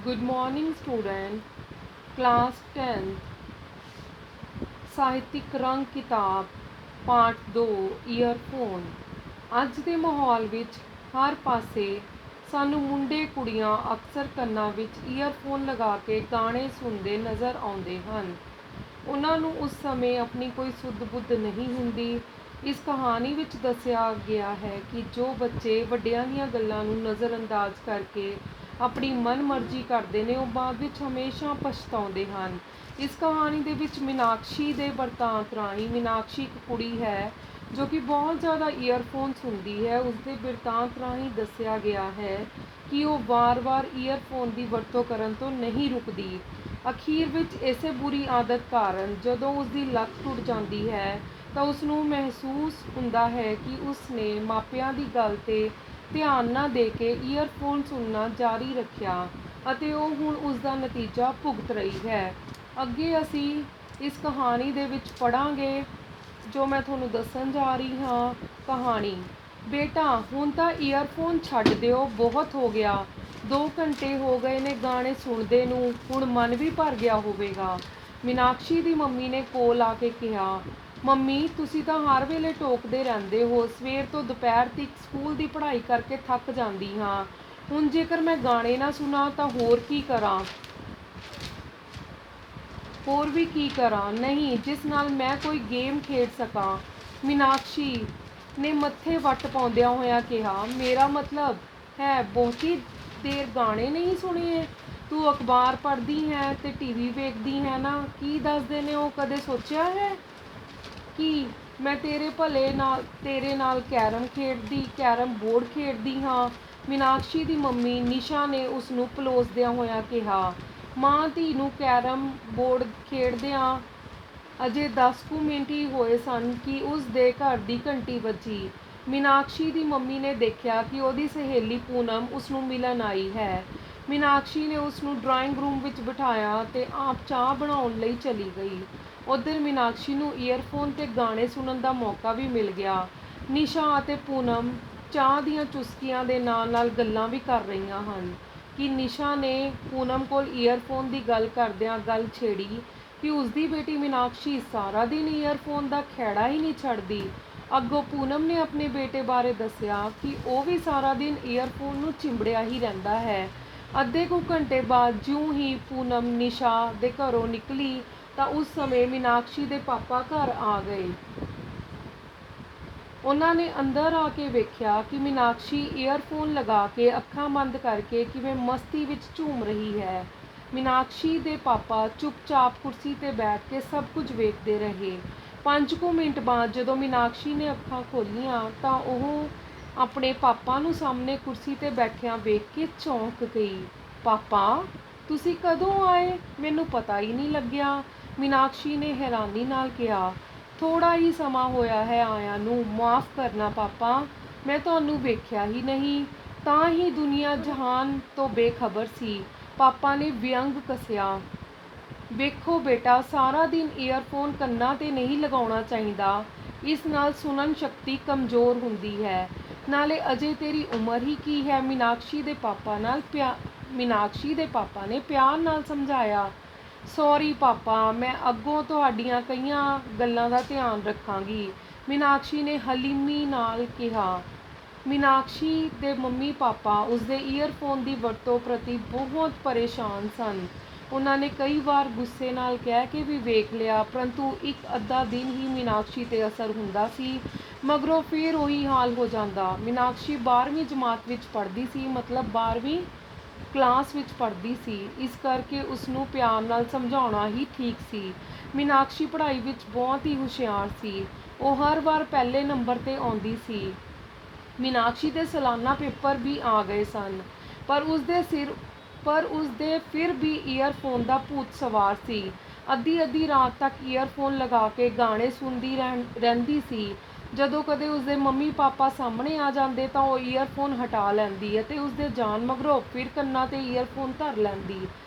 Good morning student, class 10th ਸਾਹਿਤਿਕ ਰੰਗ ਕਿਤਾਬ ਪਾਠ 2 ਈਅਰਫੋਨ। ਅੱਜ ਦੇ ਮਾਹੌਲ ਵਿੱਚ ਹਰ ਪਾਸੇ ਸਾਨੂੰ ਮੁੰਡੇ ਕੁੜੀਆਂ ਅਕਸਰ ਕੰਨਾਂ ਵਿੱਚ ਈਅਰਫੋਨ ਲਗਾ ਕੇ ਗਾਣੇ ਸੁਣਦੇ ਨਜ਼ਰ ਆਉਂਦੇ ਹਨ। ਉਹਨਾਂ ਨੂੰ ਉਸ ਸਮੇਂ ਆਪਣੀ ਕੋਈ ਸੁੱਧ ਬੁੱਧ ਨਹੀਂ ਹੁੰਦੀ। ਇਸ ਕਹਾਣੀ ਵਿੱਚ ਦੱਸਿਆ ਗਿਆ ਹੈ ਕਿ ਜੋ ਬੱਚੇ ਵੱਡਿਆਂ ਦੀਆਂ ਗੱਲਾਂ ਨੂੰ ਨਜ਼ਰਅੰਦਾਜ਼ ਕਰਕੇ ਆਪਣੀ ਮਨਮਰਜ਼ੀ ਕਰਦੇ ਨੇ, ਉਹ ਬਾਅਦ ਵਿੱਚ ਹਮੇਸ਼ਾ ਪਛਤਾਉਂਦੇ ਹਨ। ਇਸ ਕਹਾਣੀ ਦੇ ਵਿੱਚ ਮੀਨਾਕਸ਼ੀ ਦੇ ਬਿਰਤਾਂਤ ਰਾਹੀਂ, ਮੀਨਾਕਸ਼ੀ ਇੱਕ ਕੁੜੀ ਹੈ ਜੋ ਕਿ ਬਹੁਤ ਜ਼ਿਆਦਾ ਈਅਰਫੋਨ ਸੁਣਦੀ ਹੈ। ਉਸਦੇ ਬਿਰਤਾਂਤ ਰਾਹੀਂ ਦੱਸਿਆ ਗਿਆ ਹੈ ਕਿ ਉਹ ਵਾਰ-ਵਾਰ ਈਅਰਫੋਨ ਦੀ ਵਰਤੋਂ ਕਰਨ ਤੋਂ ਨਹੀਂ ਰੁਕਦੀ। ਅਖੀਰ ਵਿੱਚ ਇਸੇ ਬੁਰੀ ਆਦਤ ਕਾਰਨ ਜਦੋਂ ਉਸਦੀ ਲੱਤ ਟੁੱਟ ਜਾਂਦੀ ਹੈ ਤਾਂ ਉਸਨੂੰ ਮਹਿਸੂਸ ਹੁੰਦਾ ਹੈ ਕਿ ਉਸਨੇ ਮਾਪਿਆਂ ਦੀ ਗੱਲ 'ਤੇ ਧਿਆਨ ਨਾ ਦੇ ਕੇ ਈਅਰਫੋਨ ਸੁਣਨਾ ਜਾਰੀ ਰੱਖਿਆ ਅਤੇ ਉਹ ਹੁਣ ਉਸਦਾ ਨਤੀਜਾ ਭੁਗਤ ਰਹੀ ਹੈ। ਅੱਗੇ ਅਸੀਂ ਇਸ ਕਹਾਣੀ ਦੇ ਵਿੱਚ ਪੜ੍ਹਾਂਗੇ ਜੋ ਮੈਂ ਤੁਹਾਨੂੰ ਦੱਸਣ ਜਾ ਰਹੀ ਹਾਂ। ਕਹਾਣੀ। ਬੇਟਾ, ਹੁਣ ਤਾਂ ਈਅਰਫੋਨ ਛੱਡ ਦਿਓ, ਬਹੁਤ ਹੋ ਗਿਆ। 2 ਘੰਟੇ ਹੋ ਗਏ ਨੇ ਗਾਣੇ ਸੁਣਦੇ ਨੂੰ, ਹੁਣ ਮਨ ਵੀ ਭਰ ਗਿਆ ਹੋਵੇਗਾ। ਮੀਨਾਕਸ਼ੀ ਦੀ ਮੰਮੀ ਨੇ ਕੋਲ ਆ ਕੇ ਕਿਹਾ, ਮੰਮੀ ਤੁਸੀਂ ਤਾਂ ਹਰ ਵੇਲੇ ਟੋਕਦੇ ਰਹਿੰਦੇ ਹੋ। ਸਵੇਰ ਤੋਂ ਦੁਪਹਿਰ ਤੱਕ ਸਕੂਲ ਦੀ ਪੜ੍ਹਾਈ ਕਰਕੇ ਥੱਕ ਜਾਂਦੀ ਹਾਂ। ਹੁਣ ਜੇਕਰ ਮੈਂ ਗਾਣੇ ਨਾ ਸੁਣਾ ਤਾਂ ਹੋਰ ਕੀ ਕਰਾਂ? ਹੋਰ ਵੀ ਕੀ ਕਰਾਂ? ਨਹੀਂ, ਜਿਸ ਨਾਲ ਮੈਂ ਕੋਈ ਗੇਮ ਖੇਡ ਸਕਾਂ। ਮੀਨਾਕਸ਼ੀ ਨੇ ਮੱਥੇ ਵੱਟ ਪਾਉਂਦਿਆਂ ਹੋਇਆਂ ਕਿਹਾ, ਮੇਰਾ ਮਤਲਬ ਹੈ ਬਹੁਤੀ ਦੇਰ ਗਾਣੇ ਨਹੀਂ ਸੁਣੀਏ। ਤੂੰ ਅਖਬਾਰ ਪੜ੍ਹਦੀ ਹੈ ਤੇ ਟੀਵੀ ਵੇਖਦੀ ਹੈ ਨਾ, ਕੀ ਦੱਸਦੇ ਨੇ ਉਹ, ਕਦੇ ਸੋਚਿਆ ਹੈ ਕਿ ਮੈਂ ਤੇਰੇ ਨਾਲ ਕੈਰਮ ਬੋਰਡ ਖੇਡਦੀ ਹਾਂ? ਮੀਨਾਕਸ਼ੀ ਦੀ ਮੰਮੀ ਨਿਸ਼ਾ ਨੇ ਉਸ ਨੂੰ ਪਲੋਸਦਿਆਂ ਹੋਇਆਂ ਕਿਹਾ। ਮਾਂ ਧੀ ਨੂੰ ਕੈਰਮ ਬੋਰਡ ਖੇਡਦਿਆਂ ਅਜੇ 10 ਕੁ ਮਿੰਟ ਹੀ ਹੋਏ ਸਨ ਕਿ ਉਸ ਦੇ ਘਰ ਦੀ ਘੰਟੀ ਵੱਜੀ। ਮੀਨਾਕਸ਼ੀ ਦੀ ਮੰਮੀ ਨੇ ਦੇਖਿਆ ਕਿ ਉਹਦੀ ਸਹੇਲੀ ਪੂਨਮ ਉਸ ਨੂੰ ਮਿਲਣ ਆਈ ਹੈ। ਮੀਨਾਕਸ਼ੀ ਨੇ ਉਸ ਨੂੰ ਡਰਾਇੰਗ ਰੂਮ ਵਿੱਚ ਬਿਠਾਇਆ ਤੇ ਆਪ ਚਾਹ ਬਣਾਉਣ ਲਈ ਚਲੀ ਗਈ। ਉੱਧਰ ਮੀਨਾਕਸ਼ੀ ਨੂੰ ਈਅਰਫੋਨ 'ਤੇ ਗਾਣੇ ਸੁਣਨ ਦਾ ਮੌਕਾ ਵੀ ਮਿਲ ਗਿਆ। ਨਿਸ਼ਾ ਅਤੇ ਪੂਨਮ ਚਾਹ ਦੀਆਂ ਚੁਸਕੀਆਂ ਦੇ ਨਾਲ-ਨਾਲ ਗੱਲਾਂ ਵੀ ਕਰ ਰਹੀਆਂ ਹਨ ਕਿ ਨਿਸ਼ਾ ਨੇ ਪੂਨਮ ਕੋਲ ਈਅਰਫੋਨ ਦੀ ਗੱਲ ਕਰਦਿਆਂ ਗੱਲ ਛੇੜੀ ਕਿ ਉਸਦੀ ਬੇਟੀ ਮੀਨਾਕਸ਼ੀ ਸਾਰਾ ਦਿਨ ਈਅਰਫੋਨ ਦਾ ਖਹਿੜਾ ਹੀ ਨਹੀਂ ਛੱਡਦੀ। ਅੱਗੋਂ ਪੂਨਮ ਨੇ ਆਪਣੇ ਬੇਟੇ ਬਾਰੇ ਦੱਸਿਆ ਕਿ ਉਹ ਵੀ ਸਾਰਾ ਦਿਨ ਈਅਰਫੋਨ ਨੂੰ ਚਿੰਬੜਿਆ ਹੀ ਰਹਿੰਦਾ ਹੈ। ਅੱਧੇ ਕੁ ਘੰਟੇ ਬਾਅਦ ਜਿਉਂ ਹੀ ਪੂਨਮ ਨਿਸ਼ਾ ਦੇ ਘਰੋਂ ਨਿਕਲੀ ਤਾਂ ਉਸ ਸਮੇਂ ਮੀਨਾਕਸ਼ੀ ਦੇ ਪਾਪਾ ਘਰ ਆ ਗਏ। ਉਹਨਾਂ ਨੇ ਅੰਦਰ ਆ ਕੇ ਵੇਖਿਆ ਕਿ ਮੀਨਾਕਸ਼ੀ ਈਅਰਫੋਨ ਲਗਾ ਕੇ ਅੱਖਾਂ ਬੰਦ ਕਰਕੇ ਕਿਵੇਂ ਮਸਤੀ ਵਿੱਚ ਝੂਮ ਰਹੀ ਹੈ। ਮੀਨਾਕਸ਼ੀ ਦੇ ਪਾਪਾ ਚੁੱਪਚਾਪ ਕੁਰਸੀ 'ਤੇ ਬੈਠ ਕੇ ਸਭ ਕੁਝ ਵੇਖਦੇ ਰਹੇ। 5 ਕੁ ਮਿੰਟ ਬਾਅਦ ਜਦੋਂ ਮੀਨਾਕਸ਼ੀ ਨੇ ਅੱਖਾਂ ਖੋਲ੍ਹੀਆਂ ਤਾਂ ਉਹ ਆਪਣੇ ਪਾਪਾ ਨੂੰ ਸਾਹਮਣੇ ਕੁਰਸੀ 'ਤੇ ਬੈਠਿਆਂ ਵੇਖ ਕੇ ਚੌਂਕ ਗਈ। ਪਾਪਾ, ਤੁਸੀਂ ਕਦੋਂ ਆਏ? ਮੈਨੂੰ ਪਤਾ ਹੀ ਨਹੀਂ ਲੱਗਿਆ। ਮੀਨਾਕਸ਼ੀ ਨੇ ਹੈਰਾਨੀ ਨਾਲ ਕਿਹਾ, ਥੋੜ੍ਹਾ ਹੀ ਸਮਾਂ ਹੋਇਆ ਹੈ ਆਇਆਂ ਨੂੰ, ਮਾਫ਼ ਕਰਨਾ ਪਾਪਾ, ਮੈਂ ਤੁਹਾਨੂੰ ਵੇਖਿਆ ਹੀ ਨਹੀਂ। ਤਾਂ ਹੀ ਦੁਨੀਆ ਜਹਾਨ ਤੋਂ ਬੇਖਬਰ ਸੀ। ਪਾਪਾ ਨੇ ਵਿਅੰਗ ਕੱਸਿਆ। ਵੇਖੋ ਬੇਟਾ, ਸਾਰਾ ਦਿਨ ਈਅਰਫੋਨ ਕੰਨਾਂ 'ਤੇ ਨਹੀਂ ਲਗਾਉਣਾ ਚਾਹੀਦਾ। ਇਸ ਨਾਲ ਸੁਣਨ ਸ਼ਕਤੀ ਕਮਜ਼ੋਰ ਹੁੰਦੀ ਹੈ। ਨਾਲੇ ਅਜੇ ਤੇਰੀ ਉਮਰ ਹੀ ਕੀ ਹੈ? ਮੀਨਾਕਸ਼ੀ ਦੇ ਪਾਪਾ ਨੇ ਪਿਆਰ ਨਾਲ ਸਮਝਾਇਆ। ਸੌਰੀ ਪਾਪਾ, ਮੈਂ ਅੱਗੋਂ ਤੁਹਾਡੀਆਂ ਕਈਆਂ ਗੱਲਾਂ ਦਾ ਧਿਆਨ ਰੱਖਾਂਗੀ, ਮੀਨਾਕਸ਼ੀ ਨੇ ਹਲੀਮੀ ਨਾਲ ਕਿਹਾ। ਮੀਨਾਕਸ਼ੀ ਦੇ ਮੰਮੀ ਪਾਪਾ ਉਸਦੇ ਈਅਰਫੋਨ ਦੀ ਵਰਤੋਂ ਪ੍ਰਤੀ ਬਹੁਤ ਪਰੇਸ਼ਾਨ ਸਨ। ਉਹਨਾਂ ਨੇ ਕਈ ਵਾਰ ਗੁੱਸੇ ਨਾਲ ਕਹਿ ਕੇ ਵੀ ਵੇਖ ਲਿਆ, ਪਰੰਤੂ ਇੱਕ ਅੱਧਾ ਦਿਨ ਹੀ ਮੀਨਾਕਸ਼ੀ 'ਤੇ ਅਸਰ ਹੁੰਦਾ ਸੀ, ਮਗਰੋਂ ਫੇਰ ਉਹੀ ਹਾਲ ਹੋ ਜਾਂਦਾ। ਮੀਨਾਕਸ਼ੀ 12ਵੀਂ ਜਮਾਤ ਵਿੱਚ ਪੜ੍ਹਦੀ ਸੀ, ਮਤਲਬ 12ਵੀਂ ਕਲਾਸ ਵਿੱਚ ਪੜ੍ਹਦੀ ਸੀ, ਇਸ ਕਰਕੇ ਉਸਨੂੰ ਪਿਆਰ ਨਾਲ ਸਮਝਾਉਣਾ ਹੀ ਠੀਕ ਸੀ। ਮੀਨਾਕਸ਼ੀ ਪੜ੍ਹਾਈ ਵਿੱਚ ਬਹੁਤ ਹੀ ਹੁਸ਼ਿਆਰ ਸੀ। ਉਹ ਹਰ ਵਾਰ ਪਹਿਲੇ ਨੰਬਰ 'ਤੇ ਆਉਂਦੀ ਸੀ। ਮੀਨਾਕਸ਼ੀ ਦੇ ਸਾਲਾਨਾ ਪੇਪਰ ਵੀ ਆ ਗਏ ਸਨ, ਪਰ ਉਸਦੇ ਫਿਰ ਵੀ ਈਅਰਫੋਨ ਦਾ ਭੂਤ ਸਵਾਰ ਸੀ। ਅੱਧੀ ਰਾਤ ਤੱਕ ਈਅਰਫੋਨ ਲਗਾ ਕੇ ਗਾਣੇ ਸੁਣਦੀ ਰਹਿੰਦੀ ਸੀ। ਜਦੋਂ ਕਦੇ ਉਸਦੇ ਮੰਮੀ ਪਾਪਾ ਸਾਹਮਣੇ ਆ ਜਾਂਦੇ ਤਾਂ ਉਹ ਈਅਰਫੋਨ ਹਟਾ ਲੈਂਦੀ ਅਤੇ ਉਸਦੇ ਜਾਣ ਮਗਰੋਂ ਫਿਰ ਕੰਨਾਂ 'ਤੇ ਈਅਰਫੋਨ ਧਰ ਲੈਂਦੀ।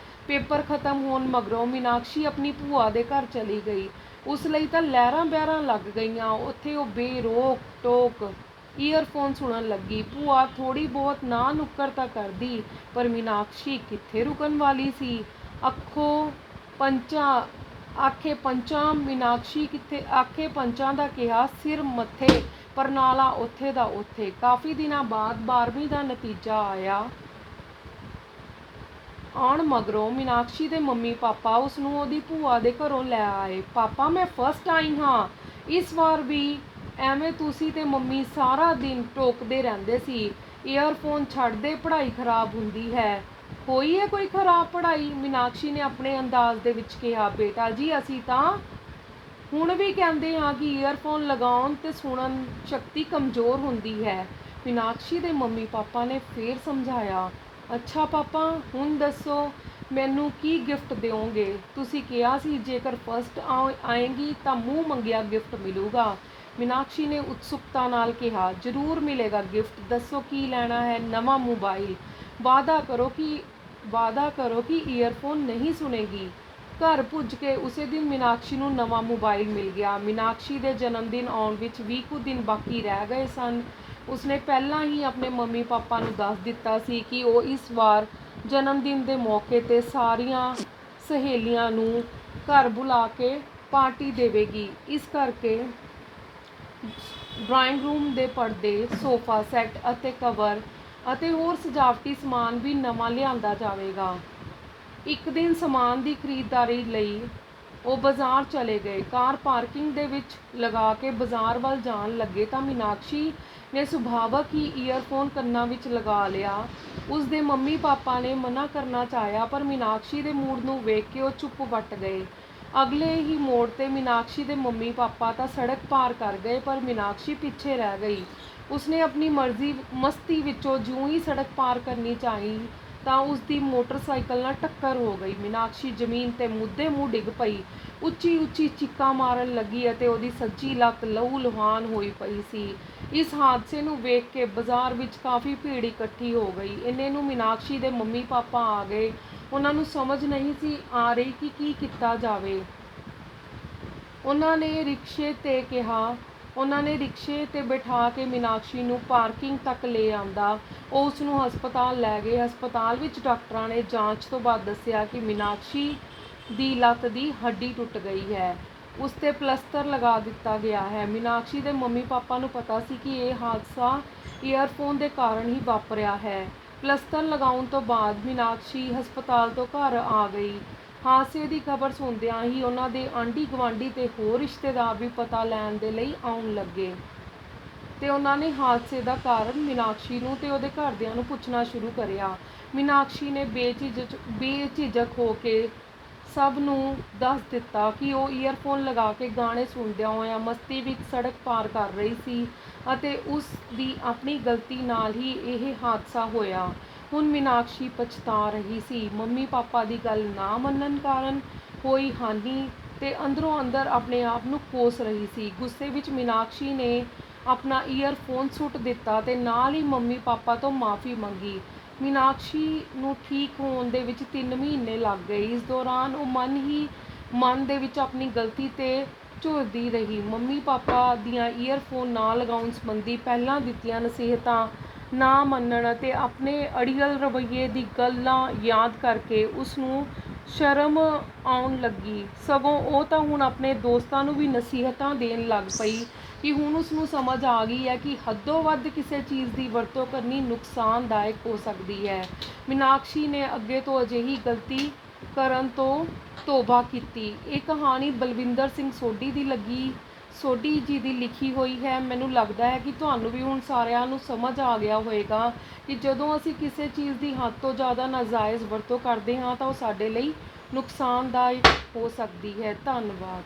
ਪੇਪਰ ਖਤਮ ਹੋਣ ਮਗਰੋਂ ਮੀਨਾਕਸ਼ੀ ਆਪਣੀ ਭੂਆ ਦੇ ਘਰ ਚਲੀ ਗਈ। ਉਸ ਲਈ ਤਾਂ ਲਹਿਰਾਂ ਬਹਿਰਾਂ ਲੱਗ ਗਈਆਂ। ਉੱਥੇ ਉਹ ਬੇਰੋਕ ਟੋਕ ਈਅਰਫੋਨ ਸੁਣਨ ਲੱਗੀ। ਭੂਆ ਥੋੜ੍ਹੀ ਬਹੁਤ ਨਾ ਨੁੱਕਰ ਤਾਂ ਕਰਦੀ, ਪਰ ਮੀਨਾਕਸ਼ੀ ਕਿੱਥੇ ਰੁਕਣ ਵਾਲੀ ਸੀ। ਆਖੇ ਪੰਚਾਂ ਮੀਨਾਕਸ਼ੀ ਕਿੱਥੇ ਆਖੇ ਪੰਚਾਂ ਦਾ ਕਿਹਾ ਸਿਰ ਮੱਥੇ, ਪਰ ਨਾਲਾ ਉੱਥੇ ਦਾ ਉੱਥੇ। ਕਾਫੀ ਦਿਨਾਂ ਬਾਅਦ 12ਵੀਂ ਦਾ ਨਤੀਜਾ ਆਉਣ ਮਗਰੋਂ ਮੀਨਾਕਸ਼ੀ ਦੇ ਮੰਮੀ ਪਾਪਾ ਉਸਨੂੰ ਉਹਦੀ ਭੂਆ ਦੇ ਘਰੋਂ ਲੈ ਆਏ। ਪਾਪਾ, ਮੈਂ ਫਸਟ ਆਈ ਹਾਂ ਇਸ ਵਾਰ ਵੀ। ਐਵੇਂ ਤੁਸੀਂ ਤੇ ਮੰਮੀ ਸਾਰਾ ਦਿਨ ਟੋਕਦੇ ਰਹਿੰਦੇ ਸੀ, ਈਅਰਫੋਨ ਛੱਡ ਦੇ, ਪੜ੍ਹਾਈ ਖਰਾਬ ਹੁੰਦੀ ਹੈ। ਹੋਈ ਹੈ ਕੋਈ ਖਰਾਬ ਪੜ੍ਹਾਈ? ਮੀਨਾਕਸ਼ੀ ਨੇ ਆਪਣੇ ਅੰਦਾਜ਼ ਦੇ ਵਿੱਚ ਕਿਹਾ। ਬੇਟਾ ਜੀ, ਅਸੀਂ ਤਾਂ ਹੁਣ ਵੀ ਕਹਿੰਦੇ ਹਾਂ ਕਿ ਈਅਰਫੋਨ ਲਗਾਉਣ ਤੇ ਸੁਣਨ ਸ਼ਕਤੀ ਕਮਜ਼ੋਰ ਹੁੰਦੀ ਹੈ। ਮੀਨਾਕਸ਼ੀ ਦੇ ਮੰਮੀ ਪਾਪਾ ਨੇ ਫੇਰ ਸਮਝਾਇਆ। ਅੱਛਾ ਪਾਪਾ, ਹੁਣ ਦੱਸੋ ਮੈਨੂੰ ਕੀ ਗਿਫਟ ਦਿਓਗੇ? ਤੁਸੀਂ ਕਿਹਾ ਸੀ ਜੇਕਰ ਫਸਟ ਆਏਗੀ ਤਾਂ ਮੂੰਹ ਮੰਗਿਆ ਗਿਫਟ ਮਿਲੂਗਾ। ਮੀਨਾਕਸ਼ੀ ਨੇ ਉਤਸੁਕਤਾ ਨਾਲ ਕਿਹਾ। ਜ਼ਰੂਰ ਮਿਲੇਗਾ ਗਿਫਟ, ਦੱਸੋ ਕੀ ਲੈਣਾ ਹੈ? ਨਵਾਂ ਮੋਬਾਈਲ। ਵਾਅਦਾ ਕਰੋ ਕਿ ਈਅਰਫੋਨ ਨਹੀਂ ਸੁਣੇਗੀ। ਘਰ ਪੁੱਜ ਕੇ ਉਸੇ ਦਿਨ ਮੀਨਾਕਸ਼ੀ ਨੂੰ ਨਵਾਂ ਮੋਬਾਈਲ ਮਿਲ ਗਿਆ। ਮੀਨਾਕਸ਼ੀ ਦੇ ਜਨਮ ਦਿਨ ਆਉਣ ਵਿੱਚ 20 ਕੁ ਦਿਨ ਬਾਕੀ ਰਹਿ ਗਏ ਸਨ। ਉਸਨੇ ਪਹਿਲਾਂ ਹੀ ਆਪਣੇ ਮੰਮੀ ਪਾਪਾ ਨੂੰ ਦੱਸ ਦਿੱਤਾ ਸੀ ਕਿ ਉਹ ਇਸ ਵਾਰ ਜਨਮ ਦਿਨ ਦੇ ਮੌਕੇ 'ਤੇ ਸਾਰੀਆਂ ਸਹੇਲੀਆਂ ਨੂੰ ਘਰ ਬੁਲਾ ਕੇ ਪਾਰਟੀ ਦੇਵੇਗੀ। ਇਸ ਕਰਕੇ ਡਰਾਇੰਗ ਰੂਮ ਦੇ ਪਰਦੇ, ਸੋਫਾ ਸੈੱਟ ਅਤੇ ਕਵਰ ਅਤੇ ਹੋਰ ਸਜਾਵਟੀ ਸਮਾਨ ਵੀ ਨਵਾਂ ਲਿਆਂਦਾ ਜਾਵੇਗਾ। ਇੱਕ ਦਿਨ ਸਮਾਨ ਦੀ ਖਰੀਦਦਾਰੀ ਲਈ ਉਹ ਬਾਜ਼ਾਰ ਚਲੇ ਗਏ। ਕਾਰ ਪਾਰਕਿੰਗ ਦੇ ਵਿੱਚ ਲਗਾ ਕੇ ਬਾਜ਼ਾਰ ਵੱਲ ਜਾਣ ਲੱਗੇ ਤਾਂ ਮੀਨਾਕਸ਼ੀ ਨੇ ਸੁਭਾਵਕ ਹੀ ਈਅਰਫੋਨ ਕੰਨਾਂ ਵਿੱਚ ਲਗਾ ਲਿਆ। ਉਸ ਦੇ ਮੰਮੀ ਪਾਪਾ ਨੇ ਮਨਾ ਕਰਨਾ ਚਾਹਿਆ, ਪਰ ਮੀਨਾਕਸ਼ੀ ਦੇ ਮੂਡ ਨੂੰ ਵੇਖ ਕੇ ਉਹ ਚੁੱਪ ਵੱਟ ਗਏ। ਅਗਲੇ ਹੀ ਮੋੜ 'ਤੇ ਮੀਨਾਕਸ਼ੀ ਦੇ ਮੰਮੀ ਪਾਪਾ ਤਾਂ ਸੜਕ ਪਾਰ ਕਰ ਗਏ, ਪਰ ਮੀਨਾਕਸ਼ੀ ਪਿੱਛੇ ਰਹਿ ਗਈ। ਉਸਨੇ ਆਪਣੀ ਮਸਤੀ ਵਿੱਚੋਂ ਜਿਉਂ ਹੀ ਸੜਕ ਪਾਰ ਕਰਨੀ ਚਾਹੀ ਤਾਂ ਉਸ ਦੀ ਮੋਟਰਸਾਈਕਲ ਨਾਲ ਟੱਕਰ ਹੋ ਗਈ। ਮੀਨਾਕਸ਼ੀ ਜ਼ਮੀਨ 'ਤੇ ਮੁੱਦੇ ਮੂੰਹ ਡਿੱਗ ਪਈ, ਉੱਚੀ ਉੱਚੀ ਚੀਕਾਂ ਮਾਰਨ ਲੱਗੀ ਅਤੇ ਉਹਦੀ ਸੱਜੀ ਲੱਤ ਲਹੂ ਲੁਹਾਨ ਹੋਈ ਪਈ ਸੀ। ਇਸ ਹਾਦਸੇ ਨੂੰ ਵੇਖ ਕੇ ਬਾਜ਼ਾਰ ਵਿੱਚ ਕਾਫੀ ਭੀੜ ਇਕੱਠੀ ਹੋ ਗਈ। ਇੰਨੇ ਨੂੰ ਮੀਨਾਕਸ਼ੀ ਦੇ ਮੰਮੀ ਪਾਪਾ ਆ ਗਏ। ਉਹਨਾਂ ਨੂੰ ਸਮਝ ਨਹੀਂ ਸੀ ਆ ਰਹੀ ਕਿ ਕੀ ਕੀਤਾ ਜਾਵੇ। ਉਹਨਾਂ ਨੇ ਰਿਕਸ਼ੇ 'ਤੇ ਬਿਠਾ ਕੇ ਮੀਨਾਕਸ਼ੀ ਨੂੰ ਪਾਰਕਿੰਗ ਤੱਕ ਲੈ ਆਂਦਾ। ਉਹ ਉਸ ਨੂੰ ਹਸਪਤਾਲ ਲੈ ਗਏ। ਹਸਪਤਾਲ ਵਿੱਚ ਡਾਕਟਰਾਂ ਨੇ ਜਾਂਚ ਤੋਂ ਬਾਅਦ ਦੱਸਿਆ ਕਿ ਮੀਨਾਕਸ਼ੀ ਦੀ ਲੱਤ ਦੀ ਹੱਡੀ ਟੁੱਟ ਗਈ ਹੈ। ਉਸ 'ਤੇ ਪਲਸਤਰ ਲਗਾ ਦਿੱਤਾ ਗਿਆ ਹੈ। ਮੀਨਾਕਸ਼ੀ ਦੇ ਮੰਮੀ ਪਾਪਾ ਨੂੰ ਪਤਾ ਸੀ ਕਿ ਇਹ ਹਾਦਸਾ ਈਅਰਫੋਨ ਦੇ ਕਾਰਨ ਹੀ ਵਾਪਰਿਆ ਹੈ। ਪਲਸਤਰ ਲਗਾਉਣ ਤੋਂ ਬਾਅਦ ਮੀਨਾਕਸ਼ੀ ਹਸਪਤਾਲ ਤੋਂ ਘਰ ਆ ਗਈ। ਹਾਦਸੇ ਦੀ ਖਬਰ ਸੁਣਦਿਆਂ ਹੀ ਉਹਨਾਂ ਦੇ ਆਂਢੀ ਗੁਆਂਢੀ ਤੇ ਹੋਰ ਰਿਸ਼ਤੇਦਾਰ ਵੀ ਪਤਾ ਲੈਣ ਦੇ ਲਈ ਆਉਣ ਲੱਗੇ ਤੇ ਉਹਨਾਂ ਨੇ ਹਾਦਸੇ ਦਾ ਕਾਰਨ ਮੀਨਾਕਸ਼ੀ ਨੂੰ ਤੇ ਉਹਦੇ ਘਰਦਿਆਂ ਨੂੰ ਪੁੱਛਣਾ ਸ਼ੁਰੂ ਕਰਿਆ। ਮੀਨਾਕਸ਼ੀ ਨੇ ਬੇਝਿਜਕ ਹੋ ਕੇ ਸਭ ਨੂੰ ਦੱਸ ਦਿੱਤਾ ਕਿ ਉਹ ਈਅਰਫੋਨ ਲਗਾ ਕੇ ਗਾਣੇ ਸੁਣਦਿਆਂ ਹੋਇਆਂ ਮਸਤੀ ਵਿੱਚ ਸੜਕ ਪਾਰ ਕਰ ਰਹੀ ਸੀ ਅਤੇ ਉਸ ਦੀ ਆਪਣੀ ਗਲਤੀ ਨਾਲ ਹੀ ਇਹ ਹਾਦਸਾ ਹੋਇਆ। ਹੁਣ ਮੀਨਾਕਸ਼ੀ ਪਛਤਾ ਰਹੀ ਸੀ। ਮੰਮੀ ਪਾਪਾ ਦੀ ਗੱਲ ਨਾ ਮੰਨਣ ਕਾਰਨ ਹੋਈ ਹਾਨੀ ਤੇ ਅੰਦਰੋਂ ਅੰਦਰ ਆਪਣੇ ਆਪ ਨੂੰ ਕੋਸ ਰਹੀ ਸੀ। ਗੁੱਸੇ ਵਿੱਚ ਮੀਨਾਕਸ਼ੀ ਨੇ ਆਪਣਾ ਈਅਰਫੋਨ ਸੁੱਟ ਦਿੱਤਾ ਤੇ ਨਾਲ ਹੀ ਮੰਮੀ ਪਾਪਾ ਤੋਂ ਮਾਫੀ ਮੰਗੀ। ਮੀਨਾਕਸ਼ੀ ਨੂੰ ਠੀਕ ਹੋਣ ਦੇ ਵਿੱਚ 3 ਮਹੀਨੇ ਲੱਗ ਗਏ। ਇਸ ਦੌਰਾਨ ਉਹ ਮਨ ਦੇ ਵਿੱਚ ਆਪਣੀ ਗਲਤੀ ਤੇ ਝੁਰਦੀ ਰਹੀ। ਮੰਮੀ ਪਾਪਾ ਦੀਆਂ ਈਅਰਫੋਨ ਨਾ ਲਗਾਉਣ ਸੰਬੰਧੀ ਪਹਿਲਾਂ ਦਿੱਤੀਆਂ ਨਸੀਹਤਾਂ ਨਾ ਮੰਨਣ ਅਤੇ ਆਪਣੇ ਅੜੀਅਲ ਰਵੱਈਏ ਦੀ ਗੱਲਾਂ ਯਾਦ ਕਰਕੇ ਉਸ ਨੂੰ ਸ਼ਰਮ ਆਉਣ ਲੱਗੀ। ਸਗੋਂ ਉਹ ਤਾਂ ਹੁਣ ਆਪਣੇ ਦੋਸਤਾਂ ਨੂੰ ਵੀ ਨਸੀਹਤਾਂ ਦੇਣ ਲੱਗ ਪਈ ਕਿ ਹੁਣ ਉਸ ਨੂੰ ਸਮਝ ਆ ਗਈ ਹੈ ਕਿ ਹੱਦੋਂ ਵੱਧ ਕਿਸੇ ਚੀਜ਼ ਦੀ ਵਰਤੋਂ ਕਰਨੀ ਨੁਕਸਾਨਦਾਇਕ ਹੋ ਸਕਦੀ ਹੈ। ਮੀਨਾਕਸ਼ੀ ਨੇ ਅੱਗੇ ਤੋਂ ਅਜਿਹੀ ਗਲਤੀ ਕਰਨ ਤੋਂ ਤੋਬਾ ਕੀਤੀ। ਇਹ ਕਹਾਣੀ ਬਲਵਿੰਦਰ ਸਿੰਘ ਸੋਢੀ ਜੀ ਦੀ ਲਿਖੀ ਹੋਈ ਹੈ। ਮੈਨੂੰ ਲੱਗਦਾ ਹੈ ਕਿ ਤੁਹਾਨੂੰ ਵੀ ਹੁਣ ਸਾਰਿਆਂ ਨੂੰ ਸਮਝ ਆ ਗਿਆ ਹੋਵੇਗਾ ਕਿ ਜਦੋਂ ਅਸੀਂ ਕਿਸੇ ਚੀਜ਼ ਦੀ ਹੱਦ ਤੋਂ ਜ਼ਿਆਦਾ ਨਾਜਾਇਜ਼ ਵਰਤੋਂ ਕਰਦੇ ਹਾਂ ਤਾਂ ਉਹ ਸਾਡੇ ਲਈ ਨੁਕਸਾਨਦਾਇਕ ਹੋ ਸਕਦੀ ਹੈ। ਧੰਨਵਾਦ।